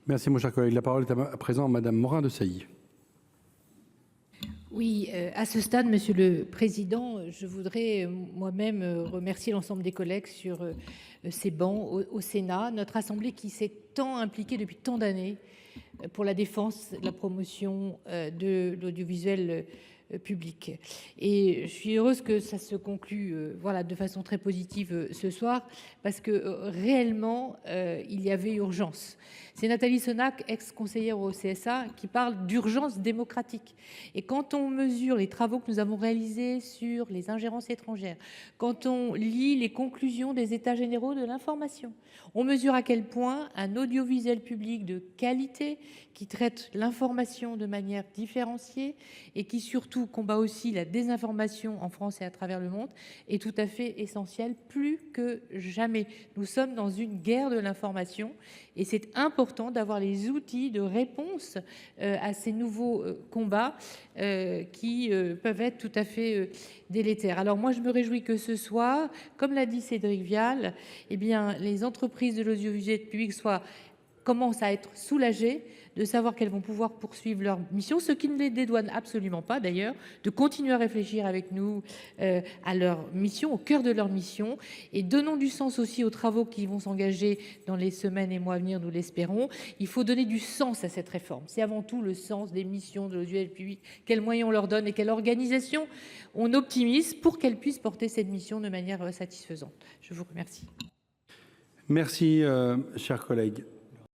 Merci, mon cher collègue. La parole est à présent à Madame Morin-Desailly. Oui, à ce stade, Monsieur le Président, je voudrais moi-même remercier l'ensemble des collègues sur ces bancs au Sénat, notre Assemblée qui s'est tant impliquée depuis tant d'années pour la défense, la promotion de l'audiovisuel public. Et je suis heureuse que ça se conclue voilà, de façon très positive ce soir, parce que réellement, il y avait urgence. C'est Nathalie Sonac, ex-conseillère au CSA, qui parle d'urgence démocratique. Et quand on mesure les travaux que nous avons réalisés sur les ingérences étrangères, quand on lit les conclusions des États généraux de l'information, on mesure à quel point un audiovisuel public de qualité, qui traite l'information de manière différenciée et qui surtout combat aussi la désinformation en France et à travers le monde, est tout à fait essentiel, plus que jamais. Nous sommes dans une guerre de l'information et c'est important d'avoir les outils de réponse à ces nouveaux combats qui peuvent être tout à fait délétères. Alors moi, je me réjouis que ce soir, comme l'a dit Cédric Vial, eh bien, les entreprises de l'audiovisuel public commencent à être soulagées de savoir qu'elles vont pouvoir poursuivre leur mission, ce qui ne les dédouane absolument pas d'ailleurs, de continuer à réfléchir avec nous à leur mission, au cœur de leur mission, et donnons du sens aussi aux travaux qui vont s'engager dans les semaines et mois à venir, nous l'espérons. Il faut donner du sens à cette réforme. C'est avant tout le sens des missions de l'audiovisuel public, quels moyens on leur donne et quelle organisation on optimise pour qu'elles puissent porter cette mission de manière satisfaisante. Je vous remercie. Merci, chers collègues.